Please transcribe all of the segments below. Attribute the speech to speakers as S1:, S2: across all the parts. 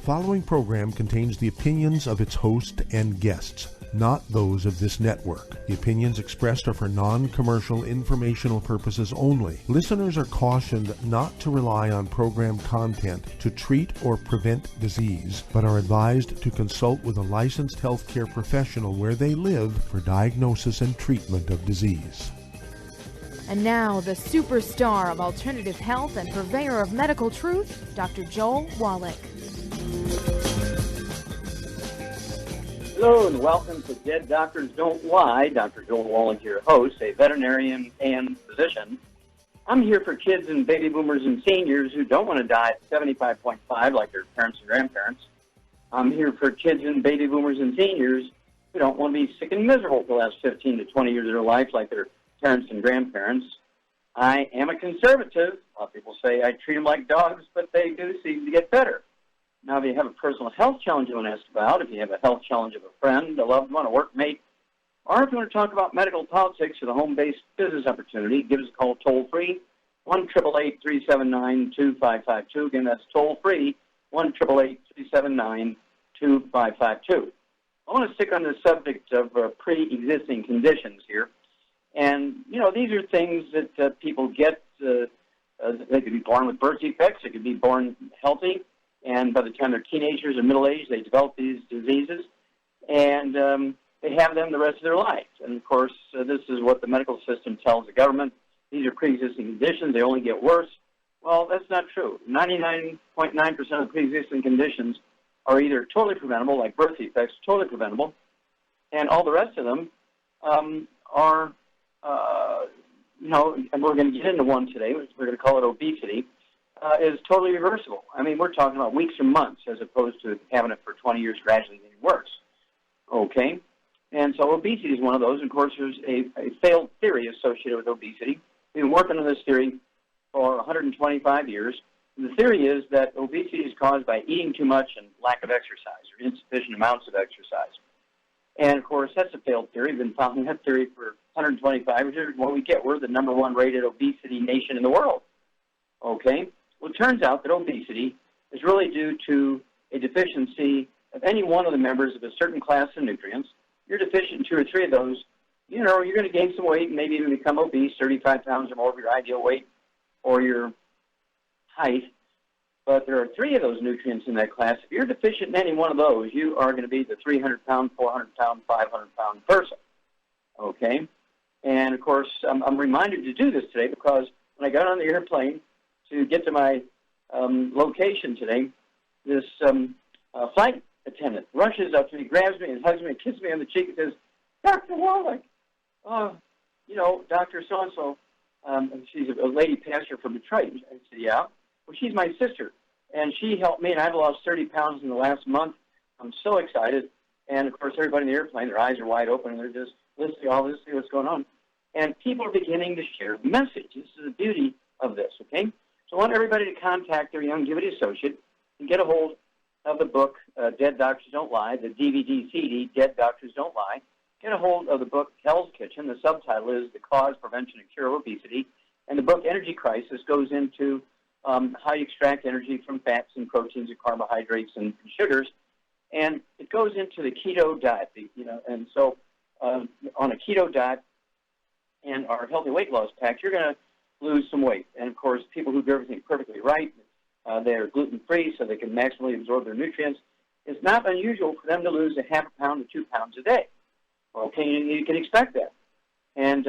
S1: following program contains the opinions of its host and guests, not those of this network. The opinions expressed are for non-commercial informational purposes only. Listeners are cautioned not to rely on program content to treat or prevent disease, but are advised to consult with a licensed healthcare professional where they live for diagnosis and treatment of disease.
S2: And now, the superstar of alternative health and purveyor of medical truth, Dr. Joel Wallach.
S3: Hello and welcome to Dead Doctors Don't Lie. Dr. Joel Wallach, your host, a veterinarian and physician. I'm here for kids and baby boomers and seniors who don't want to die at 75.5 like their parents and grandparents. I'm here for kids and baby boomers and seniors who don't want to be sick and miserable for the last 15 to 20 years of their life like their parents and grandparents. I am a conservative. A lot of people say I treat them like dogs, but they do seem to get better. Now, if you have a personal health challenge you want to ask about, if you have a health challenge of a friend, a loved one, a workmate, or if you want to talk about medical politics or the home-based business opportunity, give us a call toll-free, 1-888-379-2552. Again, that's toll-free, 1-888-379-2552. I want to stick on the subject of pre-existing conditions here. And, you know, these are things that people get. They could be born with birth defects. They could be born healthy. And by the time they're teenagers or middle-aged, they develop these diseases. And they have them the rest of their life. And, of course, this is what the medical system tells the government. These are pre-existing conditions. They only get worse. Well, that's not true. 99.9% of pre-existing conditions are either totally preventable, like birth defects, totally preventable. And all the rest of them are... and we're going to get into one today, we're going to call it obesity, is totally reversible. I mean, we're talking about weeks or months as opposed to having it for 20 years gradually getting worse. Okay? And so obesity is one of those. Of course, there's a failed theory associated with obesity. We've been working on this theory for 125 years. And the theory is that obesity is caused by eating too much and lack of exercise or insufficient amounts of exercise. And, of course, that's a failed theory. We've been following that theory for 125 years. What we get, we're the #1 rated obesity nation in the world. Okay? Well, it turns out that obesity is really due to a deficiency of any one of the members of a certain class of nutrients. You're deficient in 2 or 3 of those. You know, you're going to gain some weight and maybe even become obese, 35 pounds or more of your ideal weight or your height. But there are 3 of those nutrients in that class. If you're deficient in any one of those, you are going to be the 300-pound, 400-pound, 500-pound person. Okay? And, of course, I'm reminded to do this today because when I got on the airplane to get to my location today, this flight attendant rushes up to me, grabs me, and hugs me and kisses me on the cheek and says, "Dr. Wallach, Dr. So-and-so, she's a lady pastor from Detroit." I said, "Yeah." "Well, she's my sister, and she helped me, and I've lost 30 pounds in the last month. I'm so excited." And, of course, everybody in the airplane, their eyes are wide open, and they're just listening to all this, see what's going on. And people are beginning to share the message. This is the beauty of this, okay? So I want everybody to contact their Youngevity associate and get a hold of the book, Dead Doctors Don't Lie, the DVD CD, Dead Doctors Don't Lie. Get a hold of the book, Hell's Kitchen. The subtitle is The Cause, Prevention, and Cure of Obesity. And the book, Energy Crisis, goes into how you extract energy from fats and proteins and carbohydrates and sugars. And it goes into the keto diet, and so on a keto diet and our healthy weight loss pack, you're going to lose some weight. And, of course, people who do everything perfectly right, they're gluten-free so they can maximally absorb their nutrients. It's not unusual for them to lose a half a pound to 2 pounds a day. Okay, you can expect that. And,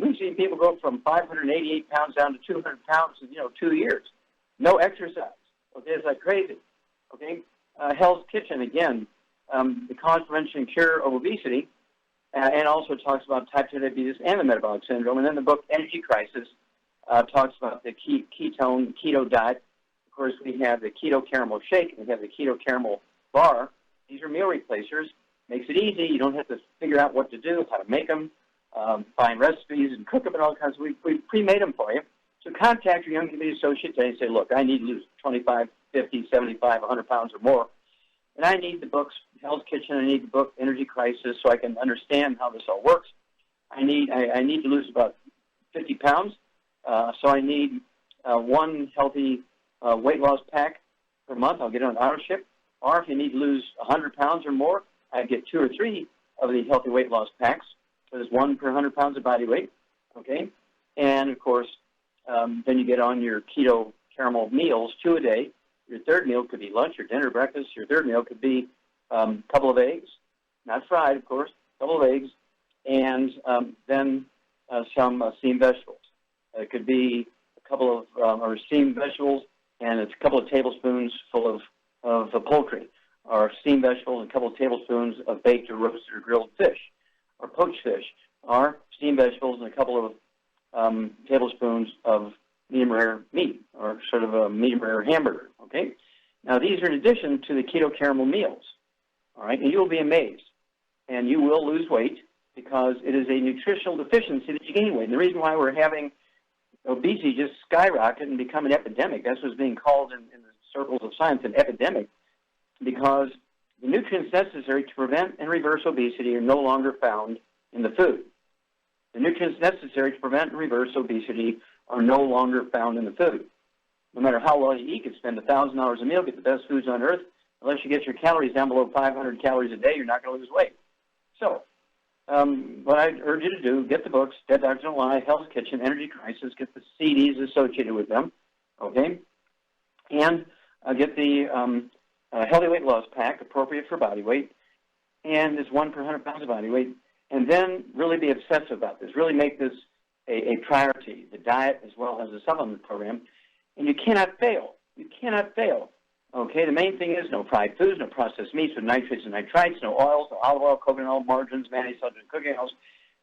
S3: we've seen people go from 588 pounds down to 200 pounds in, 2 years. No exercise. Okay, it's like crazy. Okay, Hell's Kitchen, again, the cause, prevention, and cure of obesity, and also talks about type 2 diabetes and the metabolic syndrome. And then the book, Energy Crisis, talks about the keto diet. Of course, we have the keto caramel shake, and we have the keto caramel bar. These are meal replacers. Makes it easy. You don't have to figure out what to do, how to make them, find recipes and cook them and all kinds. We pre-made them for you. So contact your Youngevity associate today and say, "Look, I need to lose 25, 50, 75, 100 pounds or more. And I need the books, Hell's Kitchen, I need the book, Energy Crisis, so I can understand how this all works. I need to lose about 50 pounds, so I need one healthy weight loss pack per month. I'll get it on auto ship. Or if you need to lose 100 pounds or more, I'd get 2 or 3 of the healthy weight loss packs. So there's 1 per 100 pounds of body weight, okay? And, of course, then you get on your keto caramel meals, 2 a day. Your third meal could be lunch or dinner, breakfast. Your third meal could be a couple of eggs, not fried, of course, a couple of eggs, and then some steamed vegetables. It could be a couple of steamed vegetables, and it's a couple of tablespoons full of poultry, or steamed vegetables and a couple of tablespoons of baked or roasted or grilled fish, or poached fish, or steamed vegetables and a couple of tablespoons of medium rare meat, or sort of a medium rare hamburger, okay? Now, these are in addition to the keto caramel meals, all right? And you'll be amazed, and you will lose weight because it is a nutritional deficiency that you gain weight. And the reason why we're having obesity just skyrocket and become an epidemic, that's what's being called in the circles of science an epidemic, because the nutrients necessary to prevent and reverse obesity are no longer found in the food. The nutrients necessary to prevent and reverse obesity are no longer found in the food. No matter how well you eat, you could spend $1,000 a meal, get the best foods on earth. Unless you get your calories down below 500 calories a day, you're not going to lose weight. So, what I urge you to do, get the books, Dead Doctors Don't Lie, Hell's Kitchen, Energy Crisis, get the CDs associated with them, okay? And get the Healthy Weight Loss Pack, appropriate for body weight, and it's 1 per 100 pounds of body weight. And then really be obsessive about this. Really make this a priority, the diet as well as the supplement program. And you cannot fail. You cannot fail. Okay, the main thing is no fried foods, no processed meats with nitrates and nitrites, no oils, no olive oil, coconut oil, margarines, mayonnaise, and cooking oils,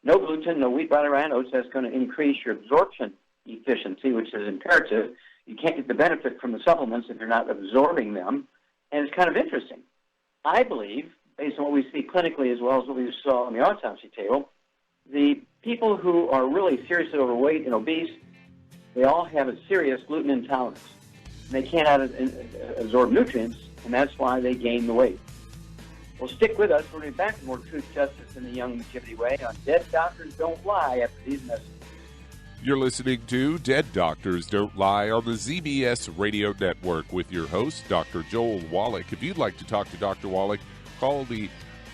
S3: no gluten, no wheat, barley, rye, and oats. That's going to increase your absorption efficiency, which is imperative. You can't get the benefit from the supplements if you're not absorbing them. And it's kind of interesting. I believe, based on what we see clinically as well as what we saw on the autopsy table, the people who are really seriously overweight and obese, they all have a serious gluten intolerance. They cannot absorb nutrients, and that's why they gain the weight. Well, stick with us. We're going to be back with more truth, justice, and the longevity way on Dead Doctors Don't Lie after these messages.
S4: You're listening to Dead Doctors Don't Lie on the ZBS Radio Network with your host, Dr. Joel Wallach. If you'd like to talk to Dr. Wallach, call the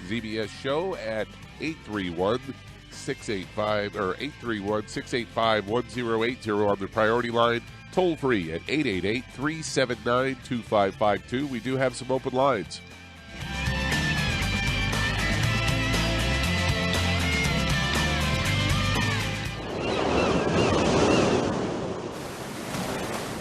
S4: ZBS show at 831-685-1080 on the priority line. Toll free at 888-379-2552. We do have some open lines.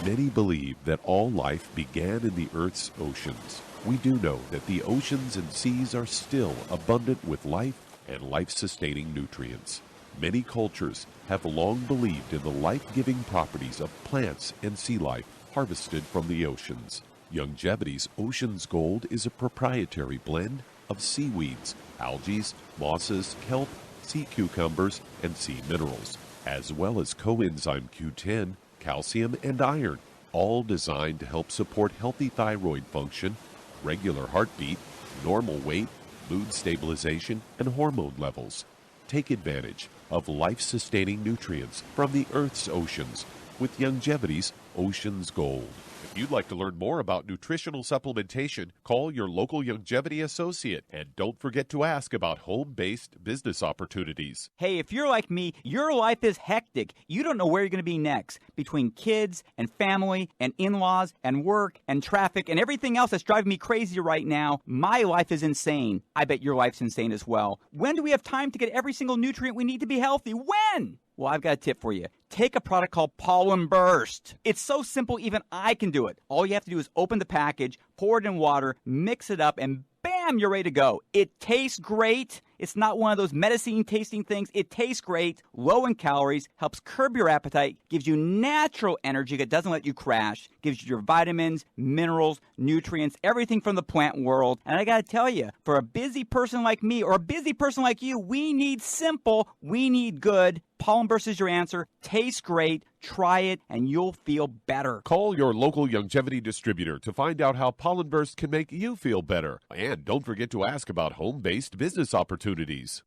S4: Many believe that all life began in the Earth's oceans. We do know that the oceans and seas are still abundant with life and life-sustaining nutrients. Many cultures have long believed in the life-giving properties of plants and sea life harvested from the oceans. Longevity's Ocean's Gold is a proprietary blend of seaweeds, algae, mosses, kelp, sea cucumbers, and sea minerals, as well as coenzyme Q10, calcium, and iron, all designed to help support healthy thyroid function, regular heartbeat, normal weight, mood stabilization, and hormone levels. Take advantage of life-sustaining nutrients from the Earth's oceans with Longevity's Ocean's Gold. If you'd like to learn more about nutritional supplementation, call your local longevity associate, and don't forget to ask about home-based business opportunities.
S5: Hey, if you're like me, your life is hectic. You don't know where you're going to be next. Between kids and family and in-laws and work and traffic and everything else that's driving me crazy right now, my life is insane. I bet your life's insane as well. When do we have time to get every single nutrient we need to be healthy? When? Well, I've got a tip for you. Take a product called Pollen Burst. It's so simple, even I can do it. All you have to do is open the package, pour it in water, mix it up, and bam, you're ready to go. It tastes great. It's not one of those medicine-tasting things. It tastes great, low in calories, helps curb your appetite, gives you natural energy that doesn't let you crash, gives you your vitamins, minerals, nutrients, everything from the plant world. And I got to tell you, for a busy person like me or a busy person like you, we need simple, we need good. Pollen Burst is your answer. Tastes great. Try it, and you'll feel better.
S4: Call your local longevity distributor to find out how Pollen Burst can make you feel better. And don't forget to ask about home-based business opportunities.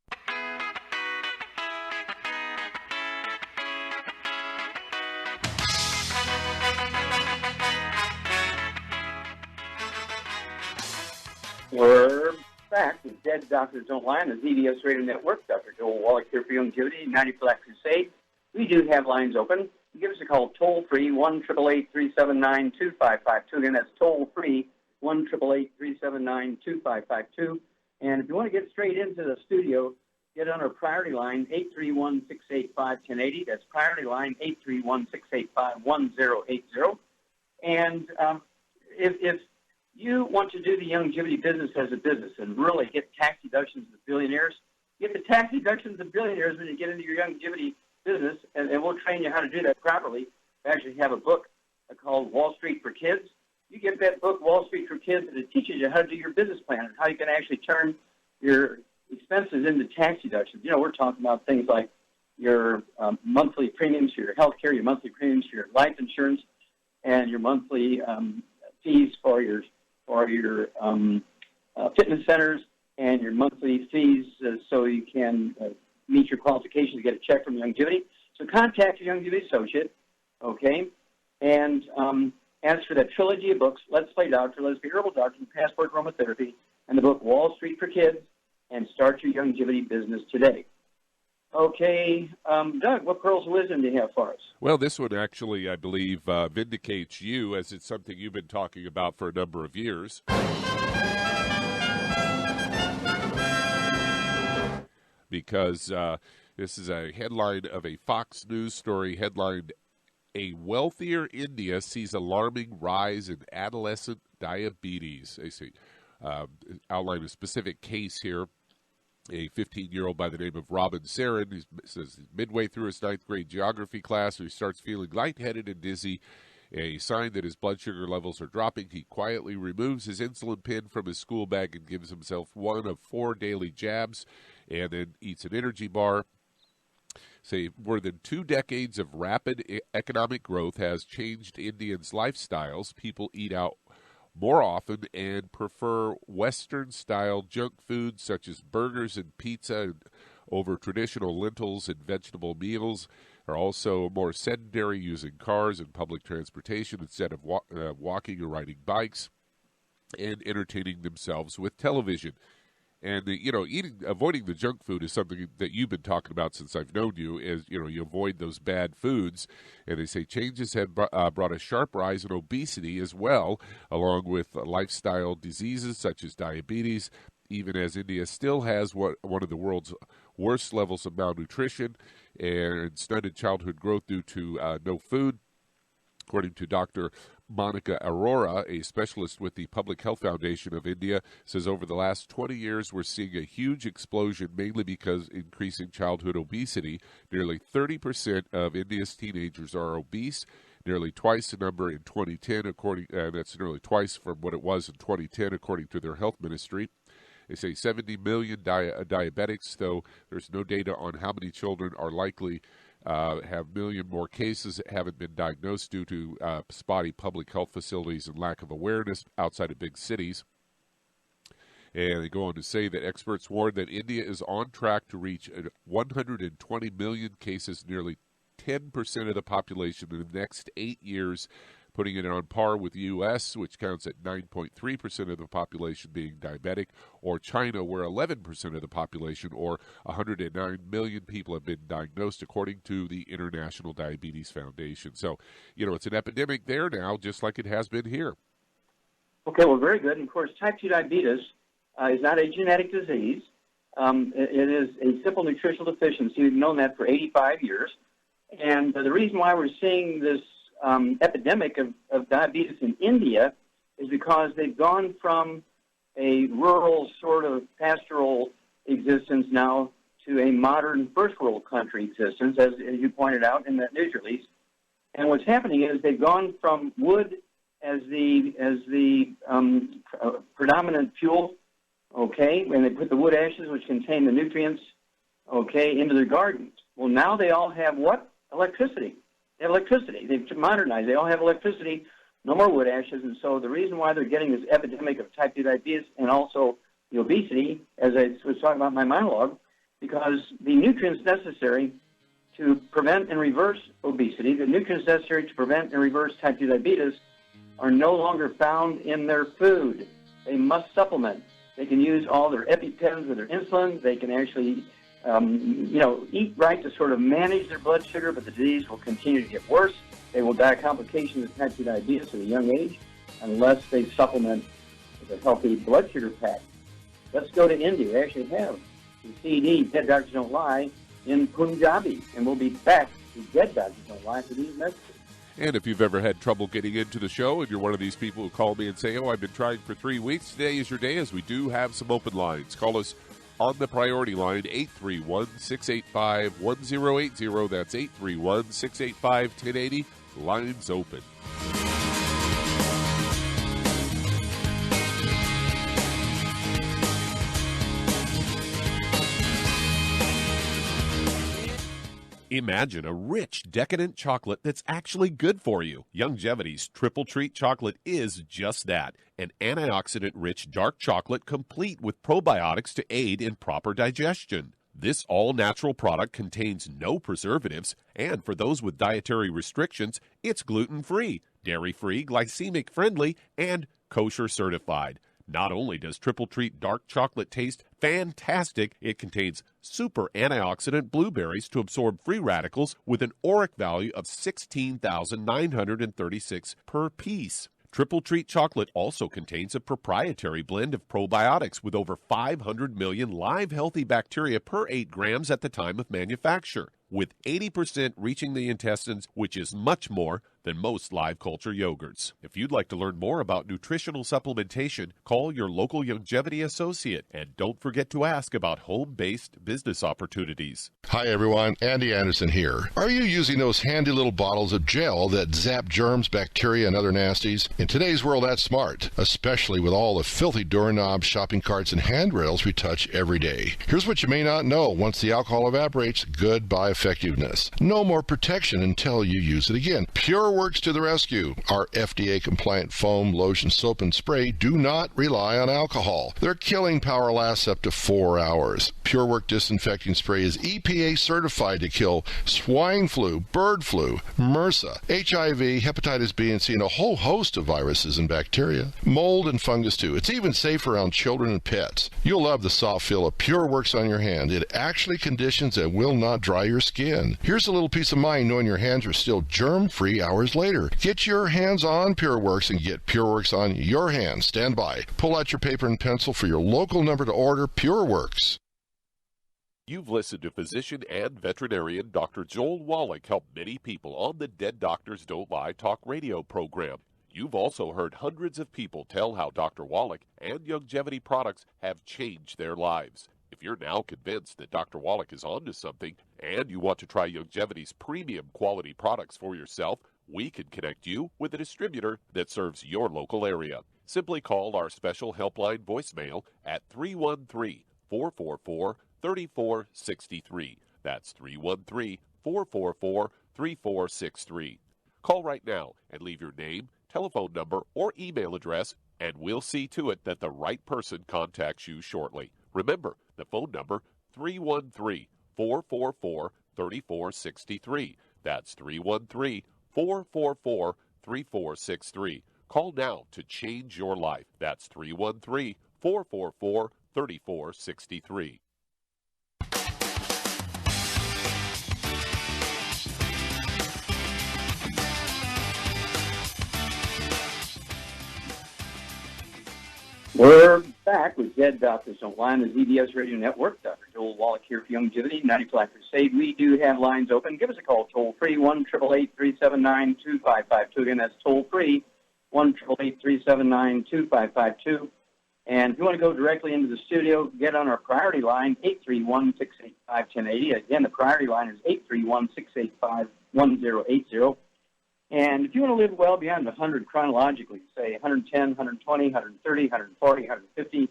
S3: We're back with Dead Doctors Don't Lie on the ZBS Radio Network. Dr. Joel Wallach here for Longevity, 90 Black Crusade. We do have lines open. You give us a call toll-free, 1-888-379-2552. Again, that's toll-free, 1-888-379-2552. And if you want to get straight into the studio, get on our priority line, 831-685-1080. That's priority line, 831-685-1080. And if you want to do the longevity business as a business and really get tax deductions of billionaires, get the tax deductions of billionaires when you get into your longevity business, and we'll train you how to do that properly. We actually have a book called Wall Street for Kids. You get that book, Wall Street for Kids, and it teaches you how to do your business plan and how you can actually turn your expenses into tax deductions. You know, we're talking about things like your monthly premiums for your health care, your monthly premiums for your life insurance, and your monthly fees for your fitness centers, and your monthly fees so you can meet your qualifications to get a check from longevity. So contact your longevity associate, okay? And as for that trilogy of books, Let's Play Doctor, Let's Be Herbal Doctor, Passport Aromatherapy, and the book Wall Street for Kids, and Start Your Longevity Business Today. Okay, Doug, what pearls of wisdom do you have for us?
S4: Well, this one actually, I believe, vindicates you, as it's something you've been talking about for a number of years. Because this is a headline of a Fox News story headlined, "A Wealthier India Sees Alarming Rise in Adolescent Diabetes." They say, outline a specific case here. A 15-year-old by the name of Robin Sarin, he says he's midway through his 9th grade geography class, he starts feeling lightheaded and dizzy, a sign that his blood sugar levels are dropping. He quietly removes his insulin pen from his school bag and gives himself one of 4 daily jabs, and then eats an energy bar. Say more than 2 decades of rapid economic growth has changed Indians' lifestyles. People eat out more often and prefer Western-style junk foods such as burgers and pizza over traditional lentils and vegetable meals. Are also more sedentary, using cars and public transportation instead of walking or riding bikes, and entertaining themselves with television. And avoiding the junk food is something that you've been talking about since I've known you. Is you avoid those bad foods, and they say changes have brought a sharp rise in obesity as well, along with lifestyle diseases such as diabetes. Even as India still has one of the world's worst levels of malnutrition and stunted childhood growth due to no food. According to Dr. Monica Arora, a specialist with the Public Health Foundation of India, says over the last 20 years we're seeing a huge explosion, mainly because increasing childhood obesity. Nearly 30% of India's teenagers are obese, nearly twice the number in 2010, that's nearly twice from what it was in 2010, according to their health ministry. They say 70 million diabetics, though there's no data on how many children are likely have million more cases that haven't been diagnosed due to spotty public health facilities and lack of awareness outside of big cities. And they go on to say that experts warn that India is on track to reach 120 million cases, nearly 10% of the population in the next 8 years, putting it on par with the U.S., which counts at 9.3% of the population being diabetic, or China, where 11% of the population, or 109 million people, have been diagnosed, according to the International Diabetes Foundation. So, it's an epidemic there now, just like it has been here.
S3: Okay, well, very good. And, of course, type 2 diabetes is not a genetic disease. It is a simple nutritional deficiency. We've known that for 85 years. And the reason why we're seeing this epidemic of diabetes in India is because they've gone from a rural sort of pastoral existence now to a modern first world country existence, as you pointed out in that news release. And what's happening is they've gone from wood as the predominant fuel, okay, and they put the wood ashes, which contain the nutrients, okay, into their gardens. Well, now they all have what? Electricity. They have electricity. They've modernized. They all have electricity, no more wood ashes. And so the reason why they're getting this epidemic of type 2 diabetes and also the obesity, as I was talking about in my monologue, because the nutrients necessary to prevent and reverse obesity, the nutrients necessary to prevent and reverse type 2 diabetes, are no longer found in their food. They must supplement. They can use all their EpiPens with their insulin. They can actually, eat right to sort of manage their blood sugar, but the disease will continue to get worse. They will die of complications of type 2 diabetes at a young age unless they supplement with a healthy blood sugar pack. Let's go to India. They actually have the CD, Dead Doctors Don't Lie, in Punjabi, and we'll be back to Dead Doctors Don't Lie for these messages.
S4: And if you've ever had trouble getting into the show and you're one of these people who call me and say, I've been trying for 3 weeks, today is your day, as we do have some open lines. Call us on the priority line, 831-685-1080. That's 831-685-1080. Lines open. Imagine a rich, decadent chocolate that's actually good for you. Youngevity's Triple Treat chocolate is just that, an antioxidant-rich dark chocolate complete with probiotics to aid in proper digestion. This all-natural product contains no preservatives, and for those with dietary restrictions, it's gluten-free, dairy-free, glycemic-friendly, and kosher certified. Not only does Triple Treat dark chocolate taste fantastic, it contains super antioxidant blueberries to absorb free radicals with an ORAC value of 16,936 per piece. Triple Treat chocolate also contains a proprietary blend of probiotics with over 500 million live healthy bacteria per 8 grams at the time of manufacture, with 80% reaching the intestines, which is much more than most live culture yogurts. If you'd like to learn more about nutritional supplementation, call your local Youngevity associate, and don't forget to ask about home-based business opportunities.
S6: Hi everyone, Andy Anderson here. Are you using those handy little bottles of gel that zap germs, bacteria, and other nasties? In today's world, that's smart, especially with all the filthy doorknobs, shopping carts, and handrails we touch every day. Here's what you may not know. Once the alcohol evaporates, goodbye effectiveness. No more protection until you use it again. PureWorks to the rescue. Our FDA-compliant foam, lotion, soap, and spray do not rely on alcohol. Their killing power lasts up to 4 hours. PureWorks disinfecting spray is EPA certified to kill swine flu, bird flu, MRSA, HIV, hepatitis B and C, and a whole host of viruses and bacteria. Mold and fungus too. It's even safe around children and pets. You'll love the soft feel of PureWorks on your hand. It actually conditions and will not dry your skin. Here's a little peace of mind knowing your hands are still germ-free hours later. Get your hands on PureWorks and get PureWorks on your hands. Stand by. Pull out your paper and pencil for your local number to order PureWorks.
S4: You've listened to physician and veterinarian Dr. Joel Wallach help many people on the Dead Doctors Don't Lie talk radio program. You've also heard hundreds of people tell how Dr. Wallach and Youngevity products have changed their lives. If you're now convinced that Dr. Wallach is onto something and you want to try Youngevity's premium quality products for yourself, we can connect you with a distributor that serves your local area. Simply call our special helpline voicemail at 313-444-3463. That's 313-444-3463. Call right now and leave your name, telephone number, or email address, and we'll see to it that the right person contacts you shortly. Remember, the phone number, 313-444-3463. That's 313-444-3463. Call now to change your life. That's 313-444-3463.
S3: We're back with Dead Doctors Don't Lie on the ZBS Radio Network. Dr. Joel Wallach here for Youngevity, 95 Crusade. We do have lines open. Give us a call, toll-free, 1-888-379-2552. Again, that's toll-free, 1-888-379-2552. And if you want to go directly into the studio, get on our priority line, 831-685-1080. Again, the priority line is 831-685-1080. And if you want to live well beyond 100 chronologically, say 110, 120, 130, 140, 150,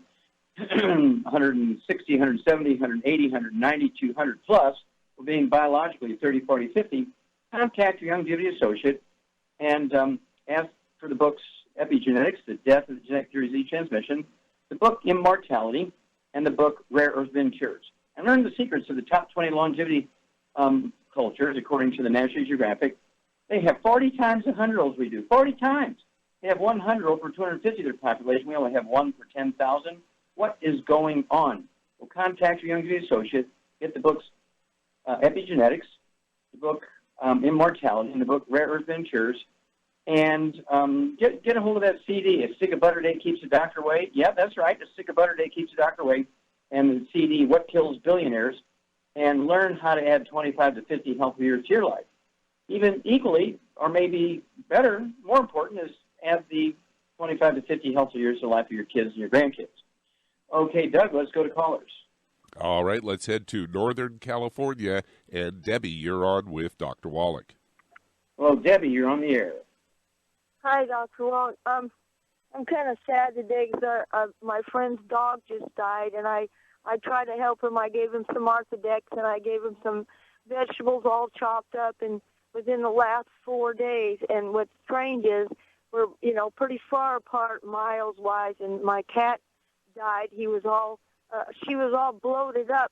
S3: 160, 170, 180, 190, 200 plus, or being biologically 30, 40, 50, contact your Youngevity associate and ask for the books Epigenetics, The Death of the Genetic Disease Transmission, the book Immortality, and the book Rare Earth Bin Cures. And learn the secrets of the top 20 longevity cultures according to the National Geographic. They have 40 times the 100-olds we do, 40 times. They have 100 per 250 of their population. We only have 1 per 10,000. what is going on. Well, contact your Youngevity associate, get the books Epigenetics, the book Immortality, and the book Rare Earth Ventures, and get a hold of that CD. A Stick of Butter a Day Keeps the Doctor Away. Yeah, that's right. A Stick of Butter a Day Keeps the Doctor Away. And the CD, What Kills Billionaires, and learn how to add 25 to 50 healthy years to your life. Even equally, or maybe better, more important, is add the 25 to 50 healthy years to the life of your kids and your grandkids. Okay, Doug, let's go to callers.
S4: All right, let's head to Northern California. And Debbie, you're on with Dr. Wallach.
S3: Well, Debbie, you're on the air.
S7: Hi, Dr. Wallach. I'm kind of sad today because my friend's dog just died, and I tried to help him. I gave him some Orthodex, and I gave him some vegetables all chopped up, and within the last 4 days. And what's strange is we're, pretty far apart miles-wise, and my cat died. She was all bloated up,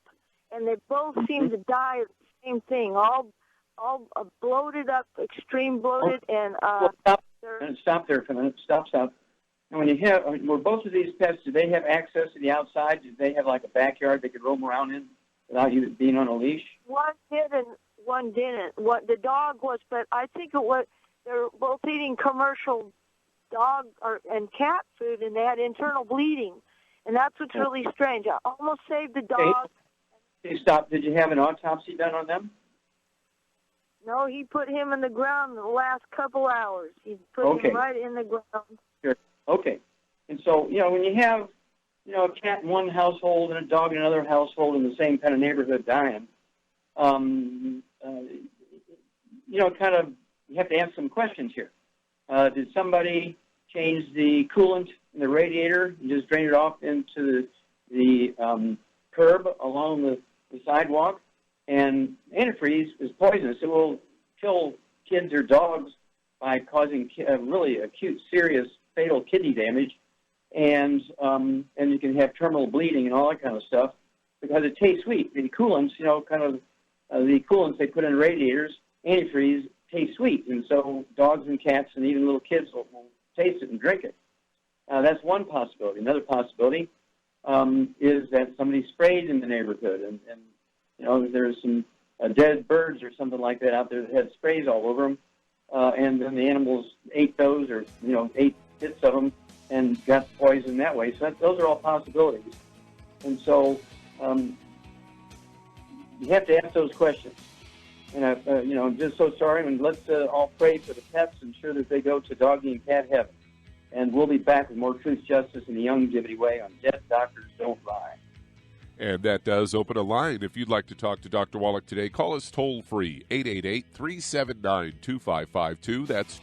S7: and they both seemed to die of the same thing, all bloated up, extreme bloated, and
S3: Stop there for a minute. Stop. And when you have, were both of these pets, do they have access to the outside? Did they have like a backyard they could roam around in without you being on a leash?
S7: One did and one didn't. What the dog was, but I think it was they're both eating commercial dog and cat food, and they had internal bleeding, and that's what's really strange. I almost saved the dog.
S3: Hey, stop. Did you have an autopsy done on them?
S7: No, he put him in the ground in the last couple hours. He put him right in the ground.
S3: Sure. Okay. And so, when you have, a cat in one household and a dog in another household in the same kind of neighborhood dying, you have to answer some questions here. Did somebody change the coolant in the radiator and just drain it off into the curb along the sidewalk? And antifreeze is poisonous. It will kill kids or dogs by causing really acute, serious, fatal kidney damage, and you can have terminal bleeding and all that kind of stuff because it tastes sweet. The coolants, the coolants they put in radiators, antifreeze, taste sweet, and so dogs and cats and even little kids will taste it and drink it. That's one possibility. Another possibility is that somebody sprayed in the neighborhood, and there's some dead birds or something like that out there that had sprays all over them, and then the animals ate those or, ate bits of them and got poisoned that way. So those are all possibilities. And so you have to ask those questions. And, I'm just so sorry, and let's all pray for the pets and ensure that they go to doggy and cat heaven. And we'll be back with more truth, justice, and the Youngevity way on Dead Doctors Don't Lie.
S4: And that does open a line. If you'd like to talk to Dr. Wallach today, call us toll-free, 888-379-2552. That's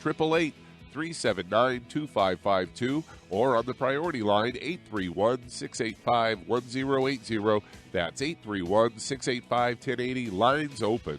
S4: 888-379-2552. Or on the priority line, 831-685-1080. That's 831-685-1080. Lines open.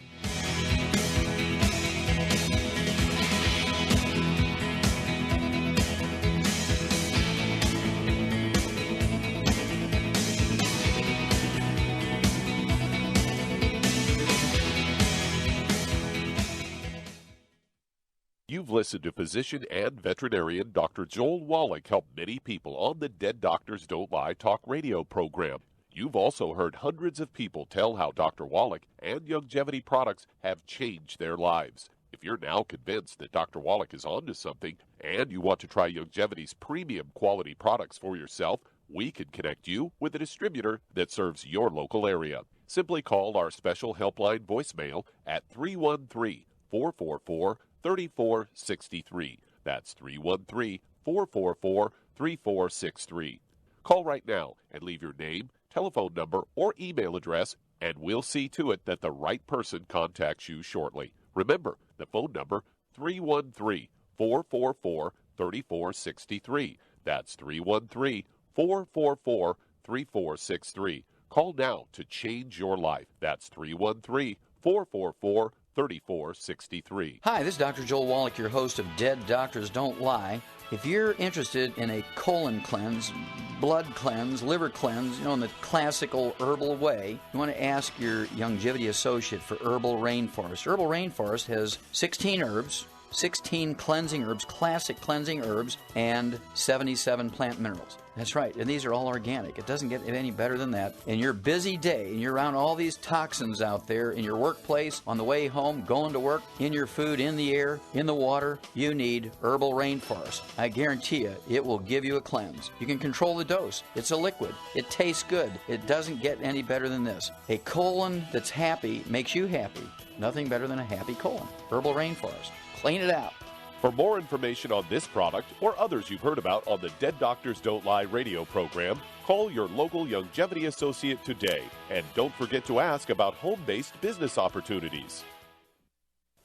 S4: You've listened to physician and veterinarian Dr. Joel Wallach help many people on the Dead Doctors Don't Lie talk radio program. You've also heard hundreds of people tell how Dr. Wallach and Youngevity products have changed their lives. If you're now convinced that Dr. Wallach is onto something and you want to try Youngevity's premium quality products for yourself, we can connect you with a distributor that serves your local area. Simply call our special helpline voicemail at 313-444-3463. That's 313-444-3463. Call right now and leave your name, telephone number, or email address, and we'll see to it that the right person contacts you shortly. Remember, the phone number, 313-444-3463. That's 313-444-3463. Call now to change your life. That's 313-444-3463.
S8: Hi, this is Dr. Joel Wallach, your host of Dead Doctors Don't Lie. If you're interested in a colon cleanse, blood cleanse, liver cleanse, in the classical herbal way, you want to ask your Youngevity associate for Herbal Rainforest. Herbal Rainforest has 16 herbs, 16 cleansing herbs, classic cleansing herbs, and 77 plant minerals. That's right, and these are all organic. It doesn't get any better than that. In your busy day, and you're around all these toxins out there, in your workplace, on the way home, going to work, in your food, in the air, in the water, you need Herbal Rainforest. I guarantee you, it will give you a cleanse. You can control the dose. It's a liquid. It tastes good. It doesn't get any better than this. A colon that's happy makes you happy. Nothing better than a happy colon. Herbal Rainforest. Clean it out.
S4: For more information on this product or others you've heard about on the Dead Doctors Don't Lie radio program, call your local Longevity associate today. And don't forget to ask about home-based business opportunities.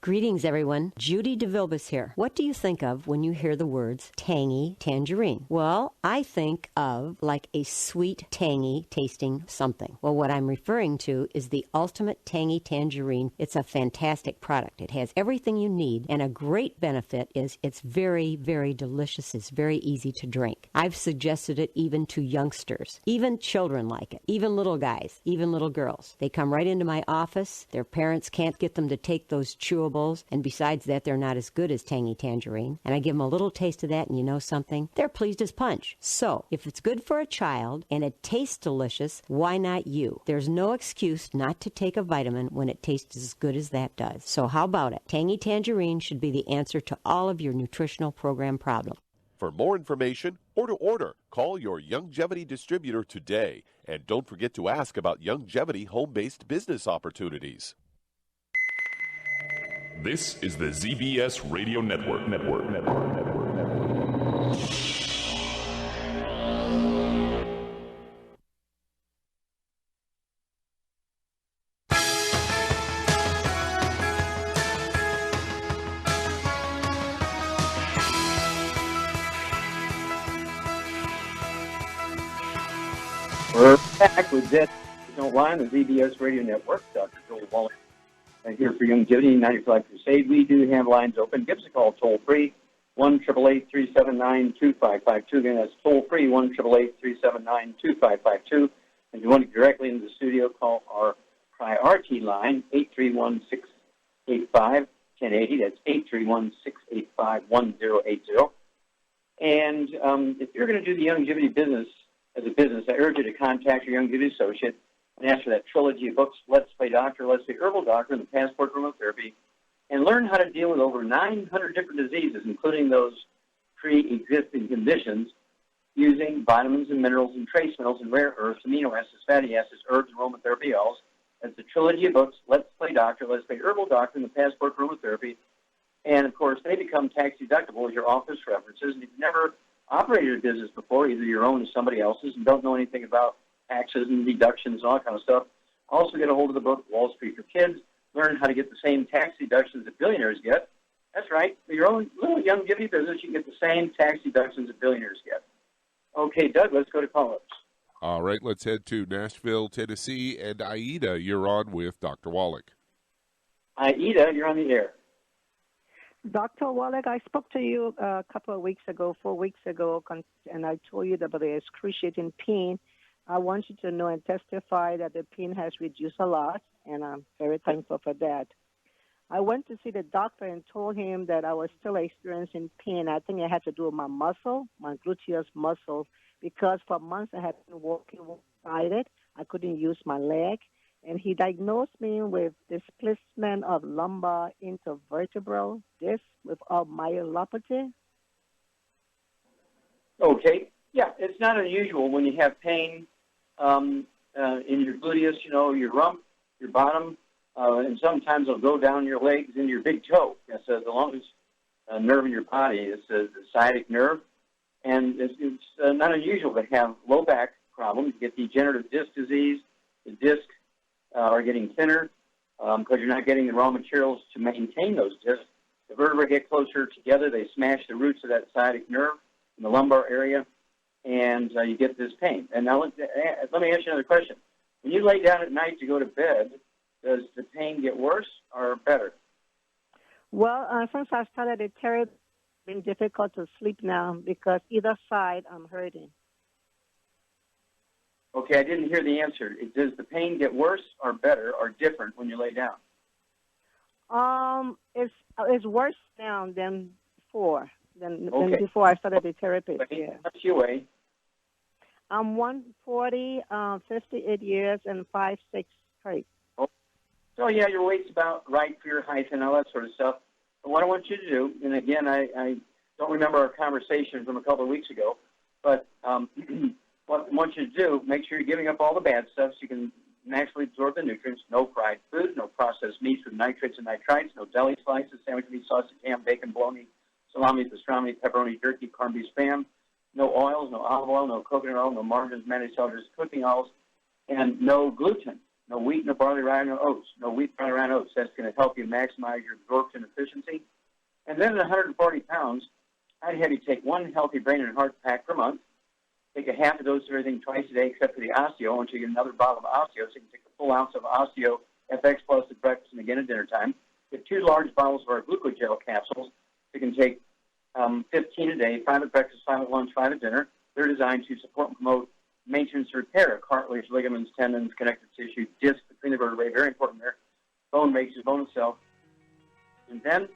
S9: Greetings, everyone. Judy DeVilbus here. What do you think of when you hear the words tangy tangerine? Well, I think of like a sweet, tangy tasting something. Well, what I'm referring to is the Ultimate Tangy Tangerine. It's a fantastic product. It has everything you need, and a great benefit is it's very, very delicious. It's very easy to drink. I've suggested it even to youngsters. Even children like it. Even little guys. Even little girls. They come right into my office. Their parents can't get them to take those chewables, and besides that, they're not as good as Tangy Tangerine. And I give them a little taste of that, and you know something? They're pleased as punch. So, if it's good for a child and it tastes delicious, why not you? There's no excuse not to take a vitamin when it tastes as good as that does. So how about it? Tangy Tangerine should be the answer to all of your nutritional program problems.
S4: For more information or to order, call your Longevity distributor today. And don't forget to ask about Longevity home-based business opportunities.
S10: This is the ZBS Radio Network.
S3: We're back with Dead Don't Lie on the ZBS Radio Network. Dr. Joel Wallach here for Longevity 95 Crusade. We do have lines open. Give us a call toll free, 1-888-379-2552. Again, that's toll free, 1-888-379-2552. And if you want to get directly into the studio, call our priority line, 831-685-1080. That's 831-685-1080. And if you're going to do the Longevity business as a business, I urge you to contact your Longevity associate and ask for that trilogy of books, Let's Play Doctor, Let's Play Herbal Doctor, and the Passport Aromatherapy, and learn how to deal with over 900 different diseases, including those pre-existing conditions, using vitamins and minerals and trace minerals and rare earths, amino acids, fatty acids, herbs, and aromatherapy oils. That's the trilogy of books, Let's Play Doctor, Let's Play Herbal Doctor, and the Passport Aromatherapy. And, of course, they become tax-deductible as your office references. And if you've never operated a business before, either your own or somebody else's, and don't know anything about taxes and deductions and all that kind of stuff, also get a hold of the book, Wall Street for Kids. Learn how to get the same tax deductions that billionaires get. That's right. For your own little Longevity business, you can get the same tax deductions that billionaires get. Okay, Doug, let's go to call-ups.
S11: All right, let's head to Nashville, Tennessee. And Aida, you're on with Dr. Wallach.
S3: Aida, you're on the air.
S12: Dr. Wallach, I spoke to you a couple of weeks ago, 4 weeks ago, and I told you about the excruciating pain. I want you to know and testify that the pain has reduced a lot, and I'm very thankful for that. I went to see the doctor and told him that I was still experiencing pain. I think it had to do with my muscle, my gluteus muscle, because for months I had been walking one-sided. I couldn't use my leg. And he diagnosed me with displacement of lumbar intervertebral disc with myelopathy. Okay. Yeah, it's not unusual when you have pain in your gluteus, your rump, your bottom, and sometimes it'll go down your legs and your big toe. That's the longest nerve in your body. It's the sciatic nerve. And it's not unusual to have low back problems. You get degenerative disc disease. The discs are getting thinner because you're not getting the raw materials to maintain those discs. The vertebrae get closer together. They smash the roots of that sciatic nerve in the lumbar area, and you get this pain. And now let me ask you another question. When you lay down at night to go to bed, does the pain get worse or better? Well, since I started it, it's been difficult to sleep now because either side I'm hurting.
S3: Okay, I didn't hear the answer. Does the pain get worse or better or different when you lay down?
S13: It's worse now than before. Than before I started the therapy. Yeah.
S3: How much you weigh?
S13: I'm 140, 58 years, and 5'6" height.
S3: Oh. So, yeah, your weight's about right for your height and all that sort of stuff. But what I want you to do, and again, I don't remember our conversation from a couple of weeks ago, but what I want you to do, make sure you're giving up all the bad stuff so you can naturally absorb the nutrients. No fried food, no processed meats with nitrates and nitrites, no deli slices, sandwich meat, sausage, ham, bacon, bologna, salami, pastrami, pepperoni, turkey, corned beef, spam. No oils, no olive oil, no coconut oil, no margarines, mayonnaise, celery, cooking oils, and no gluten, no wheat, no barley, rye, no oats. No wheat, barley, rye, and oats. That's going to help you maximize your absorption efficiency. And then at 140 pounds, I'd have you take one healthy brain and heart pack per month, take a half a dose of everything twice a day except for the Osteo until you get another bottle of Osteo, so you can take a full ounce of Osteo FX Plus at breakfast and again at dinner time. Get 2 large bottles of our glucogel capsules. You can take 15 a day, 5 at breakfast, 5 at lunch, 5 at dinner. They're designed to support and promote maintenance and repair of cartilage, ligaments, tendons, connective tissue, discs between the vertebrae, very important there. Bone makes the bone itself. And then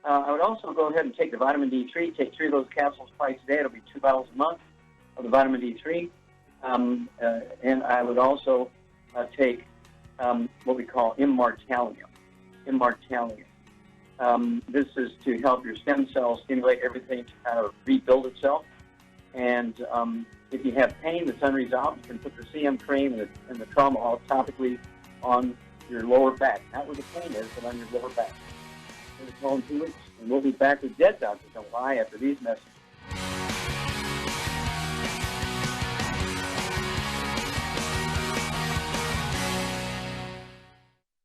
S3: I would also go ahead and take the vitamin D3, take 3 of those capsules twice a day. It'll be 2 bottles a month of the vitamin D3. And I would also take what we call immortalium. This is to help your stem cells stimulate everything to kind of rebuild itself. And if you have pain that's unresolved, you can put the CM cream and the trauma oil topically on your lower back. Not where the pain is, but on your lower back. We'll call in 2 weeks, and we'll be back with Dead Doctors Don't Lie after these messages.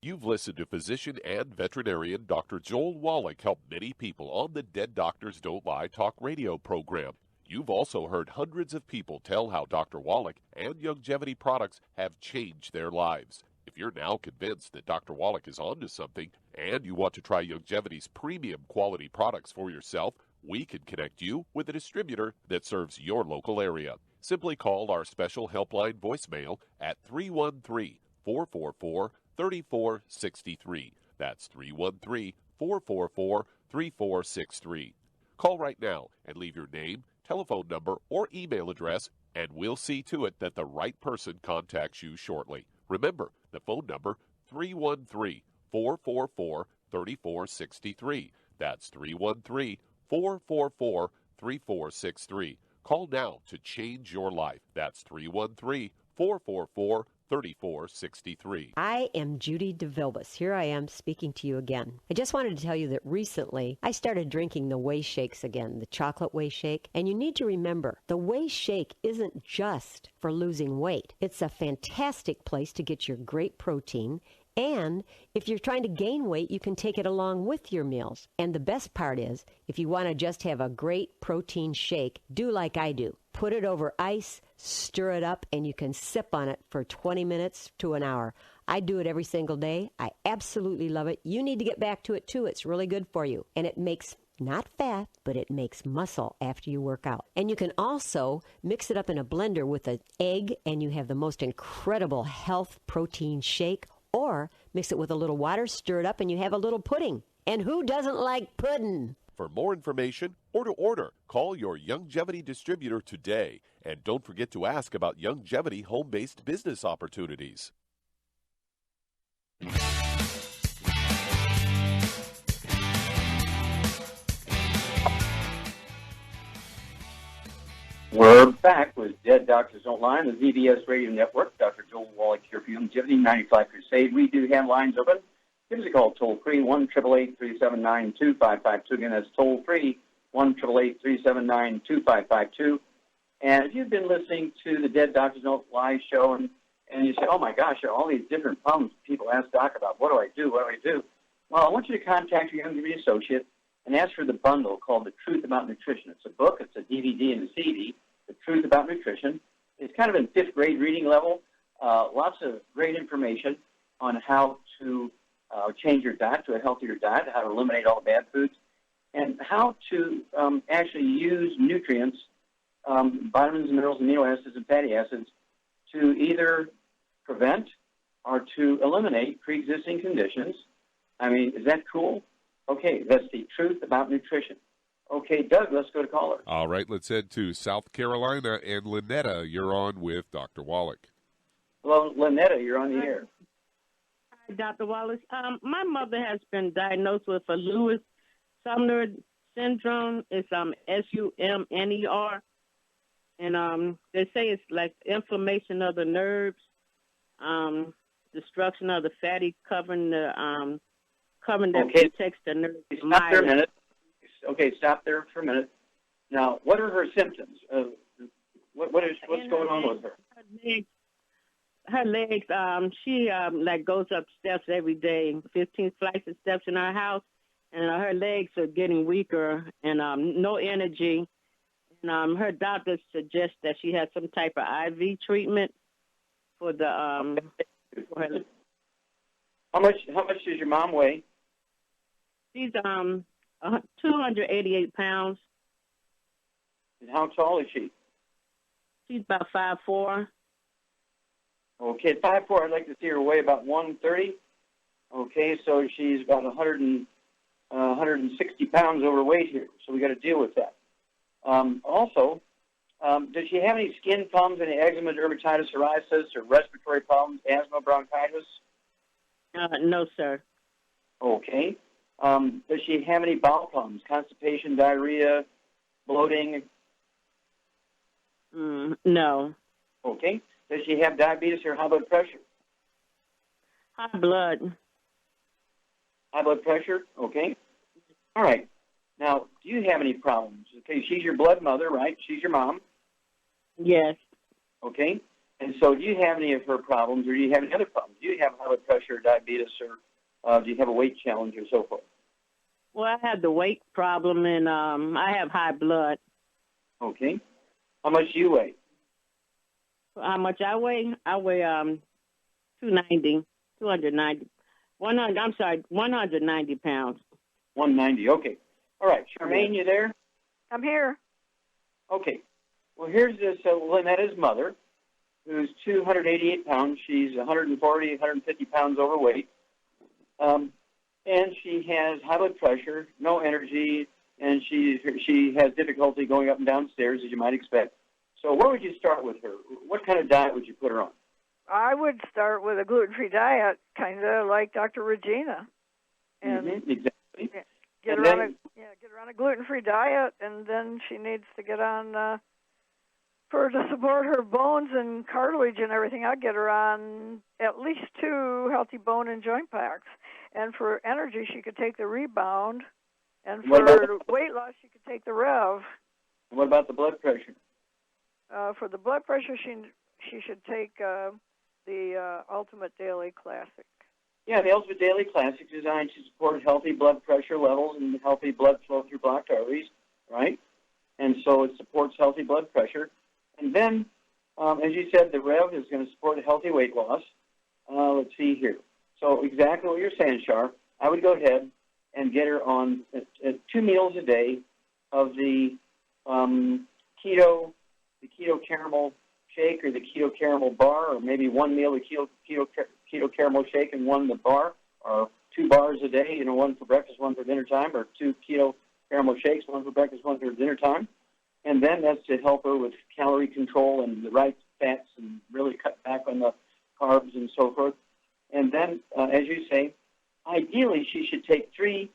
S4: You've listened to physician and veterinarian Dr. Joel Wallach help many people on the Dead Doctors Don't Lie talk radio program. You've also heard hundreds of people tell how Dr. Wallach and Youngevity products have changed their lives. If you're now convinced that Dr. Wallach is onto something and you want to try Youngevity's premium quality products for yourself, we can connect you with a distributor that serves your local area. Simply call our special helpline voicemail at 313-444-3463. That's 313-444-3463. Call right now and leave your name, telephone number, or email address, and we'll see to it that the right person contacts you shortly. Remember, the phone number, 313-444-3463. That's 313-444-3463. Call now to change your life. That's 313-444-3463.
S9: I am Judy DeVilbus. Here I am speaking to you again. I just wanted to tell you that recently I started drinking the Whey Shakes again, the chocolate Whey Shake. And you need to remember, the Whey Shake isn't just for losing weight. It's a fantastic place to get your great protein. And if you're trying to gain weight, you can take it along with your meals. And the best part is, if you want to just have a great protein shake, do like I do. Put it over ice, stir it up, and you can sip on it for 20 minutes to an hour. I do it every single day. I absolutely love it. You need to get back to it, too. It's really good for you. And it makes not fat, but it makes muscle after you work out. And you can also mix it up in a blender with an egg, and you have the most incredible health protein shake. Or mix it with a little water, stir it up, and you have a little pudding. And who doesn't like pudding?
S4: For more information or to order, call your Youngevity distributor today. And don't forget to ask about Youngevity home-based business opportunities.
S3: We're back with Dead Doctors Don't Lie on the ZBS Radio Network. Dr. Joel Wallach here for Youngevity 95 Crusade. We do have lines open. Give us a call toll-free, 1-888-379-2552. Again, that's toll-free, 1-888-379-2552. And if you've been listening to the Dead Doctors Don't Lie show and you say, oh, my gosh, there are all these different problems people ask Doc about. What do I do? What do I do? Well, I want you to contact your Youngevity associate and ask for the bundle called The Truth About Nutrition. It's a book. It's a DVD and a CD, The Truth About Nutrition. It's kind of in 5th grade reading level. Lots of great information on how to change your diet to a healthier diet, how to eliminate all the bad foods, and how to actually use nutrients, vitamins, minerals, amino acids, and fatty acids to either prevent or to eliminate pre-existing conditions
S12: I mean, is that cool? Okay, that's the truth about nutrition. Okay, Doug, let's go to caller.
S11: All right, let's head to South Carolina. And Lynetta, you're on with Dr. Wallach.
S12: Hello, Lynetta, you're on the air.
S13: Hi, Dr. Wallace. My mother has been diagnosed with a Lewis-Sumner syndrome. It's SUMNER. And they say it's like inflammation of the nerves, destruction of the fatty covering that protects the nerves.
S12: Stop there a minute. Okay, stop there for a minute. Now, what are her symptoms? What's going on with her?
S13: Her legs. She like goes up steps every day, 15 flights of steps in our house, and her legs are getting weaker and no energy. And her doctor suggests that she has some type of IV treatment for the for her.
S12: How much does your mom weigh?
S13: She's 288 pounds.
S12: And how tall is she?
S13: She's about 5'4".
S12: Okay, 5'4". I'd like to see her weigh about 130. Okay, so she's about 160 pounds overweight here. So we got to deal with that. Also, does she have any skin problems, any eczema, dermatitis, psoriasis, or respiratory problems, asthma, bronchitis?
S13: No, sir.
S12: Okay. Does she have any bowel problems, constipation, diarrhea, bloating?
S13: No.
S12: Okay. Does she have diabetes or high blood pressure?
S13: High blood.
S12: High blood pressure? Okay. All right. Now, do you have any problems? Okay, she's your blood mother, right? She's your mom.
S13: Yes.
S12: Okay. And so do you have any of her problems, or do you have any other problems? Do you have high blood pressure, diabetes, or do you have a weight challenge or so forth?
S13: Well, I have the weight problem, and I have high blood.
S12: Okay. How much do you weigh?
S13: How much I weigh? I weigh 290 pounds.
S12: 190, okay. All right, Charmaine, you there?
S7: I'm here.
S12: Okay. Well, here's this Lynetta's mother, who's 288 pounds. She's 140, 150 pounds overweight. And she has high blood pressure, no energy, and she has difficulty going up and down stairs, as you might expect. So where would you start with her? What kind of diet would you put her on?
S7: I would start with a gluten-free diet, kind of like Dr. Regina. And
S12: exactly.
S7: Get her on a gluten-free diet, and then she needs to get on to support her bones and cartilage and everything. I'd get her on at least 2 healthy bone and joint packs. And for energy, she could take the Rebound, and for weight loss, she could take the Rev.
S12: What about the blood pressure?
S7: For the blood pressure, she should take the Ultimate Daily Classic.
S12: Yeah, the Ultimate Daily Classic is designed to support healthy blood pressure levels and healthy blood flow through blocked arteries, right? And so it supports healthy blood pressure. And then, as you said, the Rev is going to support a healthy weight loss. Let's see here. So exactly what you're saying, Char. I would go ahead and get her on 2 meals a day of the keto caramel shake or the keto caramel bar, or maybe 1 meal of keto caramel shake and 1 the bar, or 2 bars a day, 1 for breakfast, 1 for dinner time, or 2 keto caramel shakes, 1 for breakfast, 1 for dinner time. And then that's to help her with calorie control and the right fats and really cut back on the carbs and so forth. And then, as you say, ideally she should take 3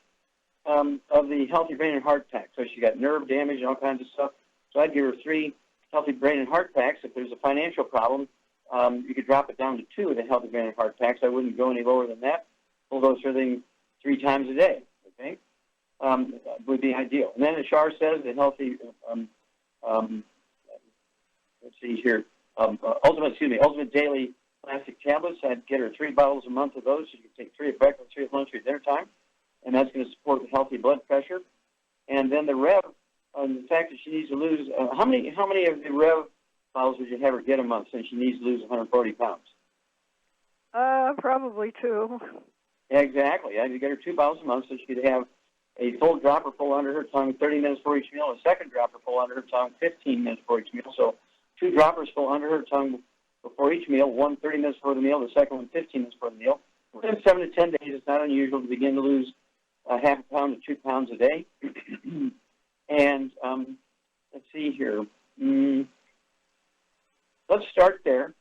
S12: of the Healthy Brain and Heart packs. So she got nerve damage and all kinds of stuff. So I'd give her 3 Healthy Brain and Heart packs. If there's a financial problem, you could drop it down to 2 of the Healthy Brain and Heart packs. I wouldn't go any lower than that. Pull those things 3 times a day, okay? Would be ideal. And then as Shar says, the healthy, let's see here, Ultimate Daily Classic tablets. I'd get her 3 bottles a month of those. She can take 3 at breakfast, 3 at lunch, 3 at dinner time. And that's going to support the healthy blood pressure. And then the Rev, the fact that she needs to lose, how many of the Rev bottles would you have her get a month since she needs to lose 140 pounds?
S7: Probably 2.
S12: Exactly. I'd get her 2 bottles a month so she could have a full dropper full under her tongue 30 minutes for each meal, a second dropper full under her tongue 15 minutes for each meal. So 2 droppers full under her tongue before each meal, 1 30 minutes before the meal, the second one 15 minutes before the meal. within 7 to 10 days, it's not unusual to begin to lose half a pound to 2 pounds a day. And let's see here. Let's start there,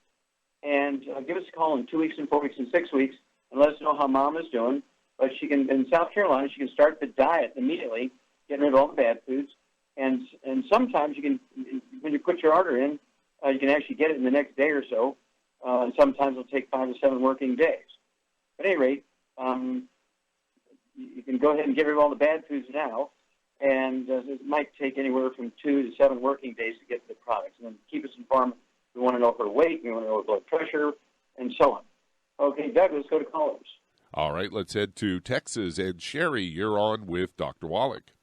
S12: and give us a call in 2 weeks and 4 weeks and 6 weeks, and let us know how Mom is doing. But she can, in South Carolina, she can start the diet immediately, getting rid of all the bad foods. And sometimes you can, when you put your order in, you can actually get it in the next day or so. And sometimes it'll take 5 to 7 working days. At any rate, you can go ahead and get rid of all the bad foods now, and it might take anywhere from 2 to 7 working days to get to the products. And then keep us informed. We want to know her weight, we want to know her blood pressure, and so on. Okay, Doug, let's go to callers.
S11: All right, let's head to Texas. And Sherry, you're on with Dr. Wallach.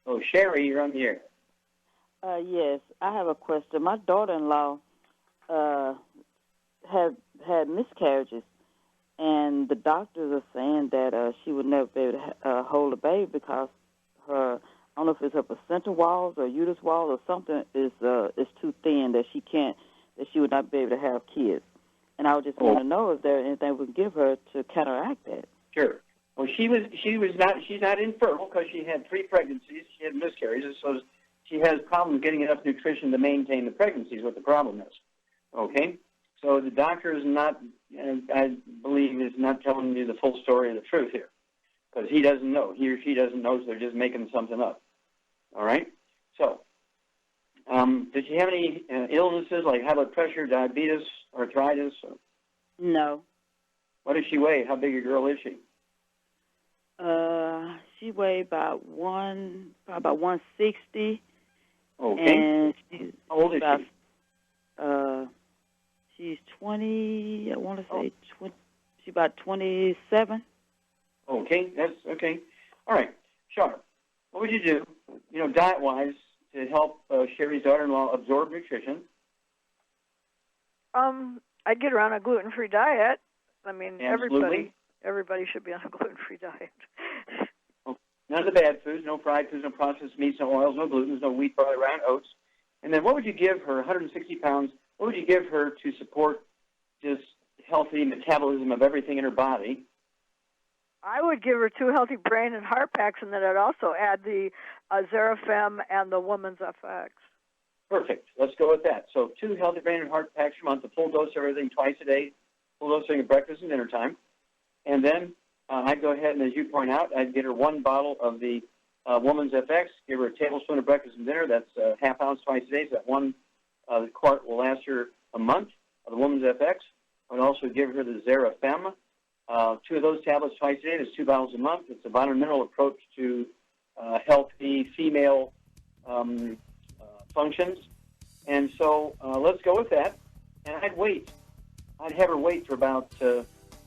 S12: Oh, Sherry, you're on the air.
S14: Yes, I have a question. My daughter-in-law had miscarriages, and the doctors are saying that she would never be able to hold a baby because her, I don't know if it's her placenta walls or uterus walls or something is too thin that she would not be able to have kids. And I would just want to know if there anything we can give her to counteract that.
S12: Sure. Well, she's not infertile because she had 3 pregnancies. She had miscarriages, so she has problems getting enough nutrition to maintain the pregnancy is what the problem is. Okay? So the doctor is not, I believe, is not telling you the full story of the truth here because he doesn't know. He or she doesn't know, so they're just making something up. All right? So, does she have any illnesses like high blood pressure, diabetes, arthritis?
S14: No.
S12: What does she weigh? How big a girl is she?
S14: She weighed about 160.
S12: Okay.
S14: And
S12: how old is she?
S14: She's 20. I want to say 20. She's about 27.
S12: Okay, that's okay. All right, Sean, what would you do, diet-wise, to help Sherry's daughter-in-law absorb nutrition?
S15: I'd get her on a gluten-free diet. I mean,
S12: Absolutely.
S15: everybody should be on a gluten-free diet.
S12: None of the bad foods, no fried foods, no processed meats, no oils, no gluten, no wheat, barley, rye, and oats. And then what would you give her, 160 pounds, what would you give her to support this healthy metabolism of everything in her body?
S15: I would give her 2 healthy brain and heart packs, and then I'd also add the Xerafem and the Woman's FX.
S12: Perfect. Let's go with that. So 2 healthy brain and heart packs per month, a full dose of everything twice a day, full dose during breakfast and dinner time. And then I'd go ahead and, as you point out, I'd get her 1 bottle of the Woman's FX, give her a tablespoon of breakfast and dinner. That's a half ounce twice a day. So that 1 quart will last her a month of the Woman's FX. I'd also give her the Xerafem. 2 of those tablets twice a day. That's 2 bottles a month. It's a vitamin mineral approach to healthy female functions. And so let's go with that. And I'd wait. I'd have her wait for about,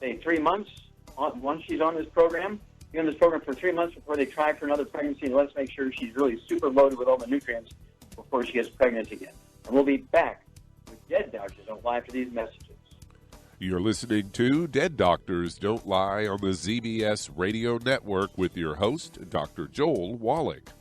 S12: say, 3 months once she's on this program. Be on this program for 3 months before they try for another pregnancy, and let's make sure she's really super loaded with all the nutrients before she gets pregnant again. And we'll be back with Dead Doctors Don't Lie after these messages.
S11: You're listening to Dead Doctors Don't Lie on the ZBS Radio Network with your host, Dr. Joel Wallach.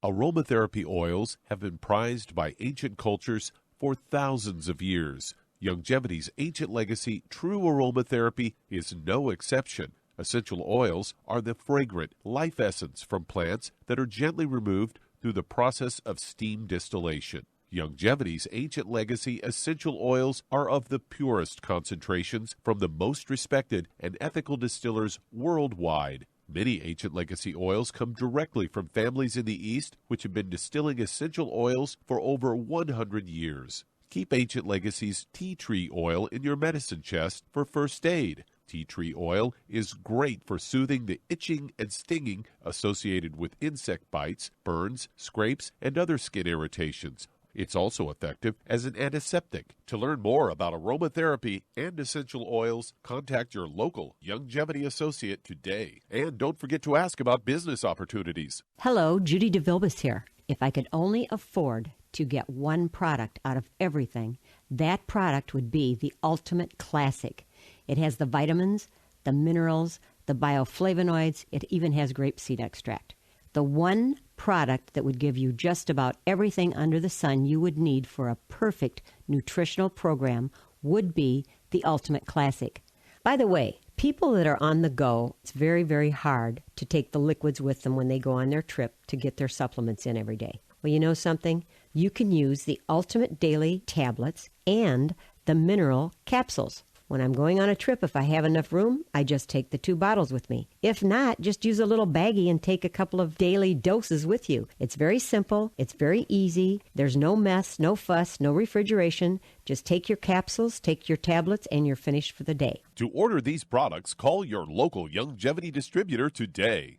S11: Aromatherapy oils have been prized by ancient cultures for thousands of years. Longevity's ancient legacy, true aromatherapy, is no exception. Essential oils are the fragrant life essence from plants that are gently removed through the process of steam distillation. Longevity's ancient legacy essential oils are of the purest concentrations from the most respected and ethical distillers worldwide. Many ancient legacy oils come directly from families in the East which have been distilling essential oils for over 100 years. Keep Ancient Legacy's tea tree oil in your medicine chest for first aid. Tea tree oil is great for soothing the itching and stinging associated with insect bites, burns, scrapes, and other skin irritations. It's also effective as an antiseptic. To learn more about aromatherapy and essential oils, contact your local Longevity associate today. And don't forget to ask about business opportunities.
S9: Hello, Judy DeVilbus here. If I could only afford to get one product out of everything, that product would be the Ultimate Classic. It has the vitamins, the minerals, the bioflavonoids. It even has grapeseed extract. The one product that would give you just about everything under the sun you would need for a perfect nutritional program would be the Ultimate Classic. By the way, people that are on the go, it's very, very hard to take the liquids with them when they go on their trip to get their supplements in every day. Well, you know something? You can use the Ultimate Daily Tablets and the mineral capsules. When I'm going on a trip, if I have enough room, I just take the 2 bottles with me. If not, just use a little baggie and take a couple of daily doses with you. It's very simple. It's very easy. There's no mess, no fuss, no refrigeration. Just take your capsules, take your tablets, and you're finished for the day.
S11: To order these products, call your local Longevity distributor today.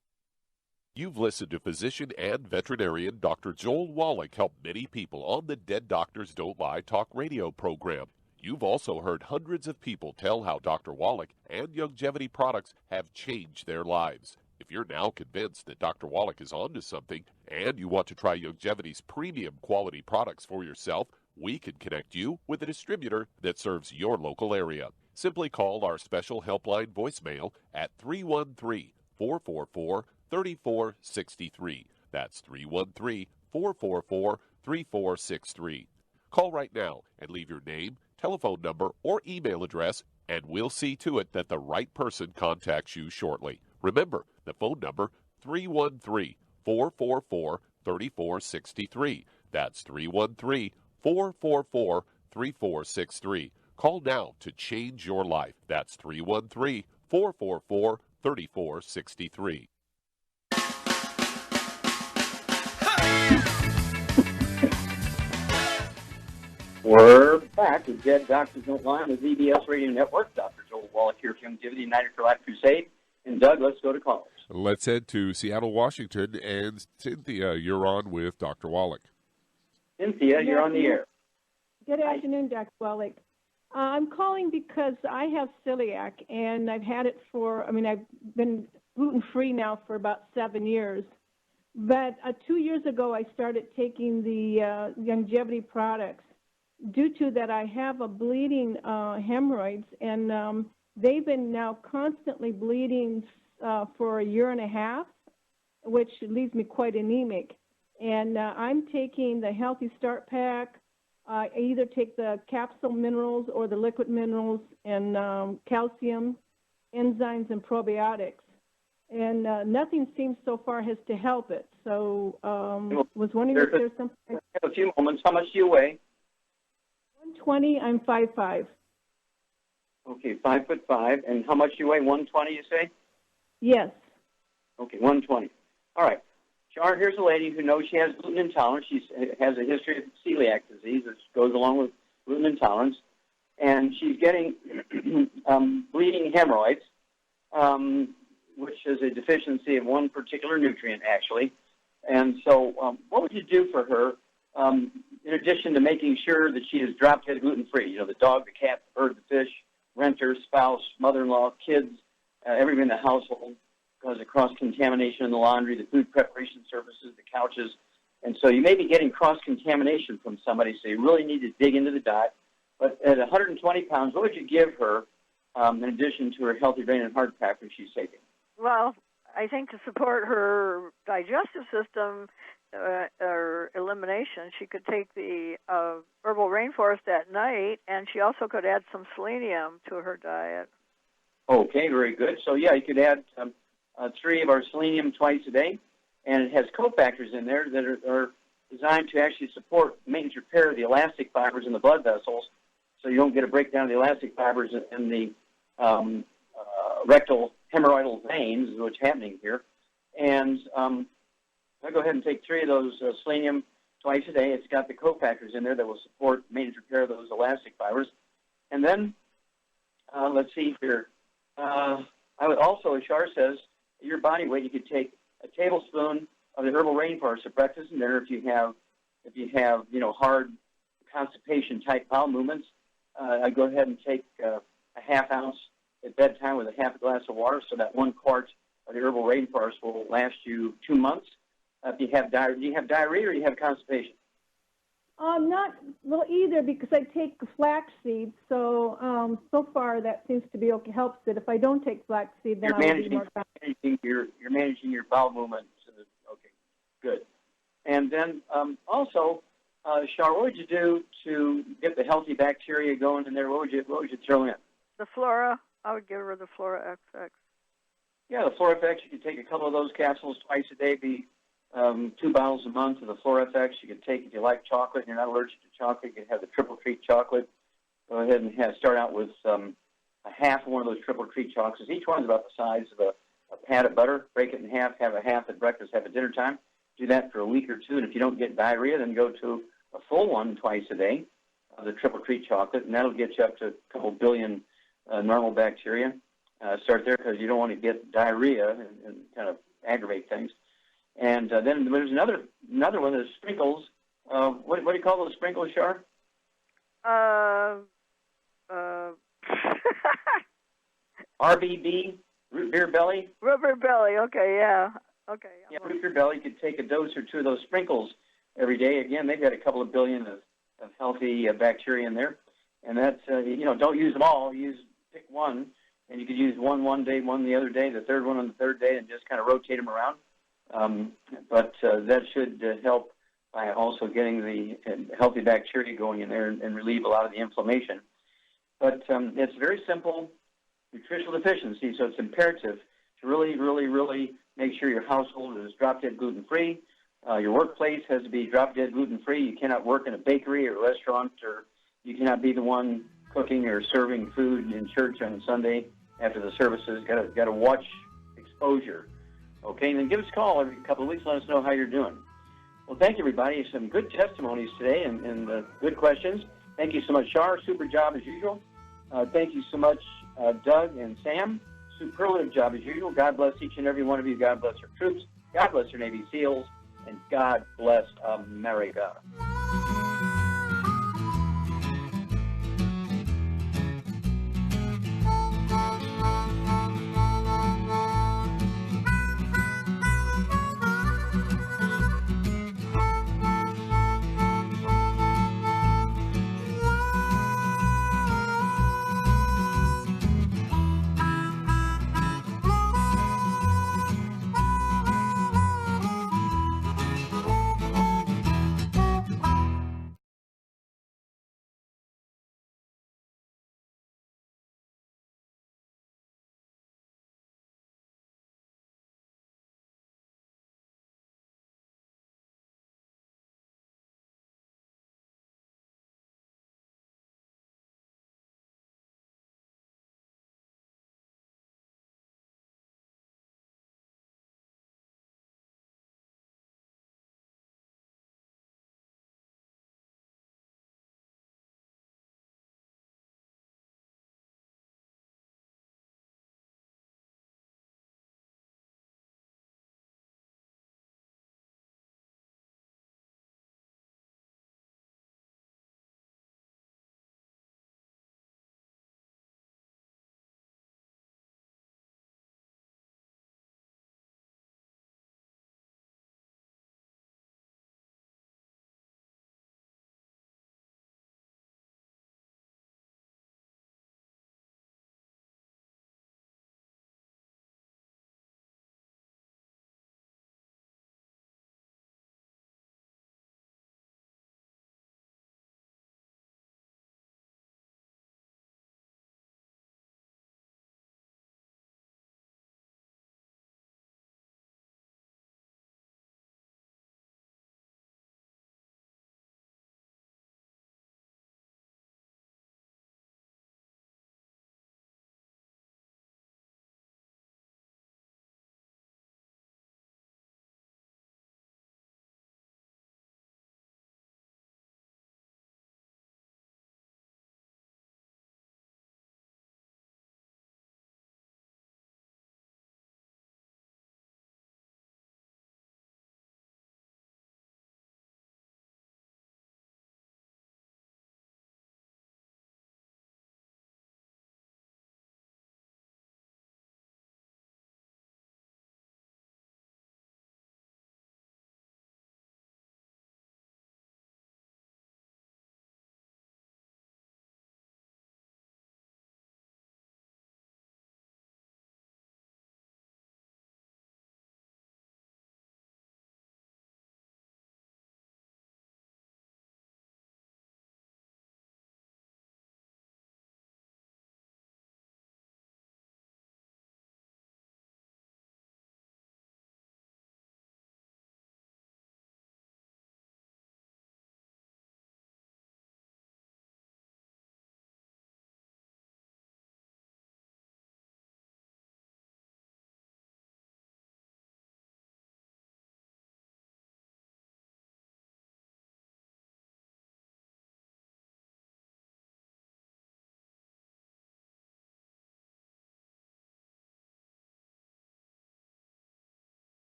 S11: You've listened to physician and veterinarian Dr. Joel Wallach help many people on the Dead Doctors Don't Lie talk radio program. You've also heard hundreds of people tell how Dr. Wallach and Longevity products have changed their lives. If you're now convinced that Dr. Wallach is onto something and you want to try Longevity's premium quality products for yourself, we can connect you with a distributor that serves your local area. Simply call our special helpline voicemail at 313-444-3463. That's 313-444-3463. Call right now and leave your name, telephone number, or email address, and we'll see to it that the right person contacts you shortly. Remember, the phone number, 313-444-3463. That's 313-444-3463. Call now to change your life. That's 313-444-3463.
S3: We're back with Dead Doctors Don't Lie on the ZBS Radio Network. Dr. Joel Wallach here from Longevity United for Life Crusade. And Doug, let's go to callers.
S11: Let's head to Seattle, Washington. And Cynthia, you're on with Dr. Wallach.
S3: Cynthia, you're on the air.
S16: Good afternoon, Dr. Wallach. I'm calling because I have celiac, and I've had it I've been gluten-free now for about 7 years. But 2 years ago, I started taking the Longevity products. Due to that, I have a bleeding hemorrhoids, and they've been now constantly bleeding for a year and a half, which leaves me quite anemic. And I'm taking the Healthy Start Pack. I either take the capsule minerals or the liquid minerals and calcium, enzymes, and probiotics. And nothing seems so far has to help it. So was wondering if there's something.
S3: I have a few moments. How much do you weigh?
S16: 120. I'm 5'5".
S3: Okay, 5'5". And how much do you weigh? 120, you say?
S16: Yes.
S3: Okay, 120. All right. Sharon, here's a lady who knows she has gluten intolerance. She has a history of celiac disease, which goes along with gluten intolerance. And she's getting bleeding hemorrhoids, which is a deficiency of one particular nutrient, actually. And so what would you do for her in addition to making sure that she is drop-dead gluten-free? You know, the dog, the cat, the bird, the fish, renter, spouse, mother-in-law, kids, everyone in the household, because of cross-contamination in the laundry, the food preparation surfaces, the couches. And so you may be getting cross-contamination from somebody, so you really need to dig into the diet. But at 120 pounds, what would you give her in addition to her Healthy Brain and Heart Pack that she's taking?
S15: Well, I think to support her digestive system or elimination, she could take the herbal rainforest at night, and she also could add some selenium to her diet.
S3: Okay, very good. So, yeah, you could add 3 of our selenium twice a day, and it has cofactors in there that are designed to actually support maintenance repair of the elastic fibers in the blood vessels, so you don't get a breakdown of the elastic fibers in the rectal hemorrhoidal veins, is what's happening here. And I'll go ahead and take 3 of those selenium twice a day. It's got the cofactors in there that will support maintenance repair of those elastic fibers. And then, let's see here. I would also, as Shar says, your body weight, you could take a tablespoon of the herbal rainforest at breakfast and dinner if you have If you have, hard constipation type bowel movements, I go ahead and take a half ounce at bedtime with a half a glass of water, so that 1 quart of the herbal rainforest will last you 2 months. If you have diarrhea, do you have diarrhea or do you have constipation?
S16: Not well either, because I take flaxseed, so so far that seems to be okay. Helps it. If I don't take flaxseed, then I will be more constipated.
S3: You're managing your bowel movements. Okay, good. And then also, Char, what would you do to get the healthy bacteria going in there? What would you throw in?
S15: The Flora. I would give her the Flora XX.
S3: Yeah, the Flora FX. You could take a couple of those capsules twice a day. Be 2 bottles a month of the Flora FX. You could take, if you like chocolate and you're not allergic to chocolate, you could have the triple treat chocolate. Go ahead and start out with a half of one of those triple treat chocolates. Each one's about the size of a pat of butter. Break it in half. Have a half at breakfast. Have at dinner time. Do that for a week or two, and if you don't get diarrhea, then go to a full one twice a day of the triple treat chocolate, and that'll get you up to a couple billion normal bacteria. Start there because you don't want to get diarrhea and kind of aggravate things. And then there's another one, the sprinkles. What do you call those sprinkles, Char? RBB, root beer belly.
S15: Root beer belly. Okay, yeah. Okay.
S3: Yeah, root beer belly. You could take a dose or two of those sprinkles every day. Again, they've got a couple of billion of healthy bacteria in there, and that's don't use them all. Pick one, and you could use one day, one the other day, the third one on the third day, and just kind of rotate them around. But that should help by also getting the healthy bacteria going in there and relieve a lot of the inflammation. But it's very simple nutritional deficiency, so it's imperative to really, really, really make sure your household is drop-dead gluten-free. Your workplace has to be drop-dead gluten-free. You cannot work in a bakery or a restaurant, or you cannot be the one cooking or serving food in church on Sunday after the services. Got to watch exposure. Okay, and then give us a call every couple of weeks. Let us know how you're doing. Well, thank you, everybody. Some good testimonies today and good questions. Thank you so much, Char. Super job as usual. Thank you so much, Doug and Sam. Superlative job as usual. God bless each and every one of you. God bless our troops. God bless our Navy SEALs. And God bless America.